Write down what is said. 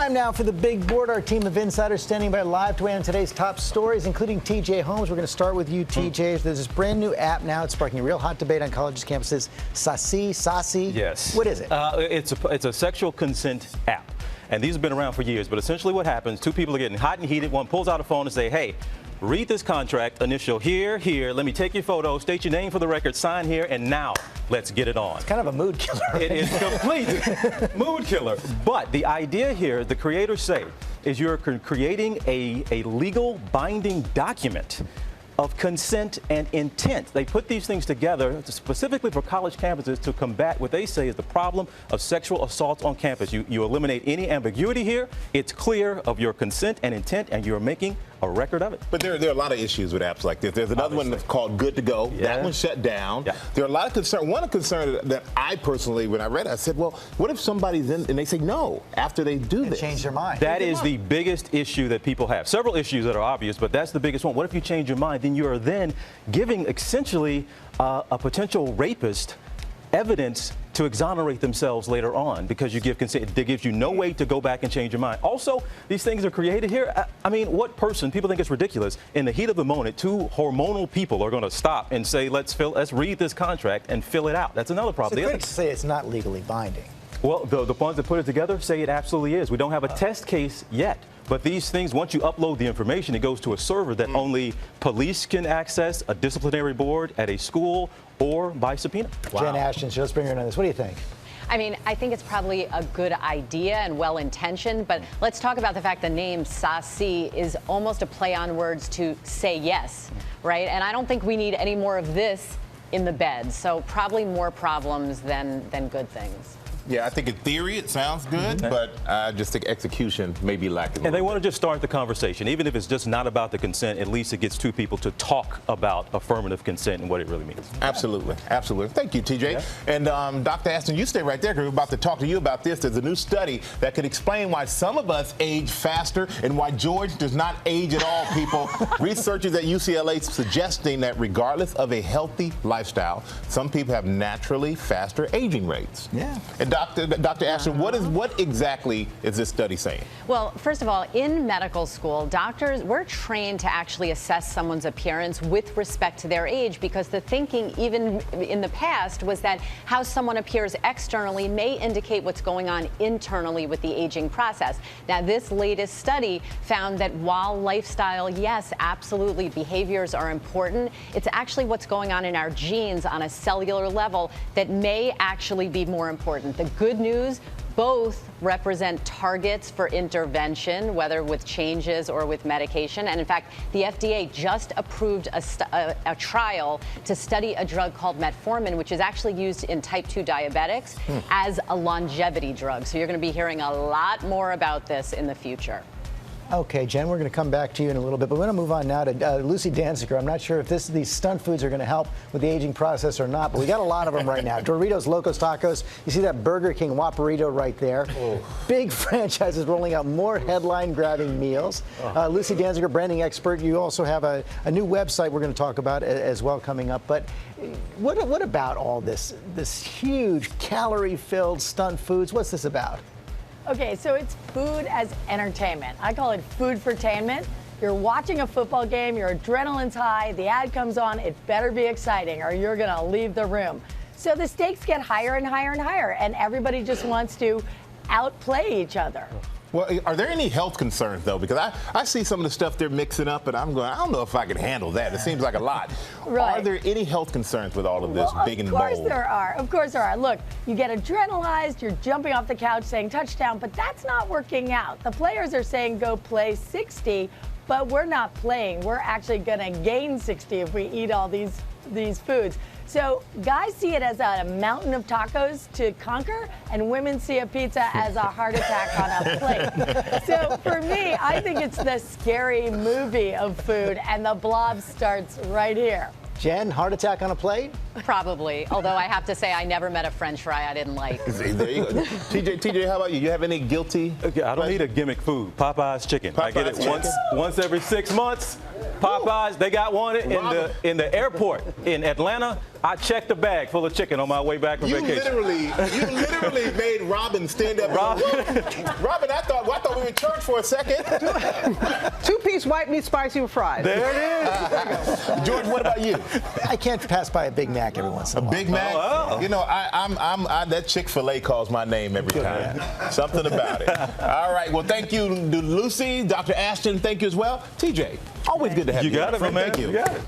Time now for the big board. Our team of insiders standing by live to weigh on today's top stories, including TJ Holmes. We're going to start with you, TJ. There's this brand new app now. It's sparking a real hot debate on colleges, campuses. Saucy. Yes. What is it? It's a sexual consent app. And these have been around for years. But essentially what happens, two people are getting hot and heated. One pulls out a phone and say, hey, read this contract, initial here, let me take your photo, state your name for the record, sign here, and now let's get it on. It's kind of a mood killer. It is complete mood killer. But the idea here, the creators say, is you're creating a legal binding document of consent and intent. They put these things together specifically for college campuses to combat what they say is the problem of sexual assault on campus. You eliminate any ambiguity here. It's clear of your consent and intent, and you're making a record of it. But there are a lot of issues with apps like this. There's another one that's called Good to Go. Yeah. That one shut down. Yeah. There are a lot of concern. One concern that I personally, when I read it, I said, well, what if somebody's in and they say no after they do this? Change their mind. That is the biggest issue that people have. Several issues that are obvious, but that's the biggest one. What if you change your mind? Then you are then giving essentially a potential rapist evidence to exonerate themselves later on because you give consent. It gives you no way to go back and change your mind. Also, these things are created here. I mean, what person, people think it's ridiculous, in the heat of the moment, two hormonal people are going to stop and say, let's read this contract and fill it out. That's another problem. So critics say it's not legally binding. Well, the ones that put it together say it absolutely is. We don't have a test case yet. But these things, once you upload the information, it goes to a server that only police can access, a disciplinary board at a school, or by subpoena. Wow. Jen Ashton, let's bring her in on this. What do you think? I mean, I think it's probably a good idea and well-intentioned, but let's talk about the fact the name Saucy is almost a play on words to say yes, right? And I don't think we need any more of this in the bed, so probably more problems than good things. Yeah, I think in theory it sounds good, but I just think execution may be lacking. And they want to just start the conversation. Even if it's just not about the consent, at least it gets two people to talk about affirmative consent and what it really means. Absolutely. Thank you, TJ. Yeah. And Dr. Ashton, you stay right there because we're about to talk to you about this. There's a new study that could explain why some of us age faster and why George does not age at all, people. Researchers at UCLA suggesting that regardless of a healthy lifestyle, some people have naturally faster aging rates. Yeah. And Dr. Ashton, what exactly is this study saying? Well, first of all, in medical school, doctors, we're trained to actually assess someone's appearance with respect to their age because the thinking, even in the past, was that how someone appears externally may indicate what's going on internally with the aging process. Now, this latest study found that while lifestyle, yes, absolutely, behaviors are important, it's actually what's going on in our genes on a cellular level that may actually be more important. The good news, both represent targets for intervention, whether with changes or with medication. And in fact, the FDA just approved a trial to study a drug called metformin, which is actually used in type 2 diabetics as a longevity drug. So you're going to be hearing a lot more about this in the future. Okay, Jen, we're going to come back to you in a little bit, but we're going to move on now to Lucy Danziger. I'm not sure if these stunt foods are going to help with the aging process or not, but we got a lot of them right now. Doritos Locos Tacos. You see that Burger King Whopperito right there. Oh. Big franchises rolling out more headline-grabbing meals. Lucy Danziger, branding expert. You also have a new website we're going to talk about as well coming up. But what about all this huge calorie-filled stunt foods? What's this about? Okay, so it's food as entertainment. I call it food for-tainment. You're watching a football game, your adrenaline's high, the ad comes on, it better be exciting or you're gonna leave the room. So the stakes get higher and higher and higher, and everybody just wants to outplay each other. Well, are there any health concerns, though? Because I see some of the stuff they're mixing up, and I'm going, I don't know if I can handle that. It seems like a lot. Right. Are there any health concerns with all of this big and bold? Of course there are. Of course there are. Look, you get adrenalized, you're jumping off the couch saying touchdown, but that's not working out. The players are saying go play 60, but we're not playing. We're actually going to gain 60 if we eat all these foods. So guys see it as a mountain of tacos to conquer, and women see a pizza as a heart attack on a plate. So for me, I think it's the scary movie of food, and the blob starts right here. Jen, heart attack on a plate? Probably, although I have to say I never met a French fry I didn't like. There you go. TJ, how about you? You have any guilty? Okay, I don't eat a gimmick food. Popeye's chicken. I get it Popeye's once every 6 months. Popeyes, they got one in the airport in Atlanta. I checked a bag full of chicken on my way back from vacation. You literally made Robin stand up. Robin, I thought we church for a second. Two-piece white meat spicy with fries. There it is. George, what about you? I can't pass by a Big Mac every once in a while. Big Mac? Oh. You know, that Chick-fil-A calls my name every time. Something about it. All right. Well, thank you to Lucy, Dr. Ashton. Thank you as well. TJ, always good to have you. You got it, my man. Thank you. You got it.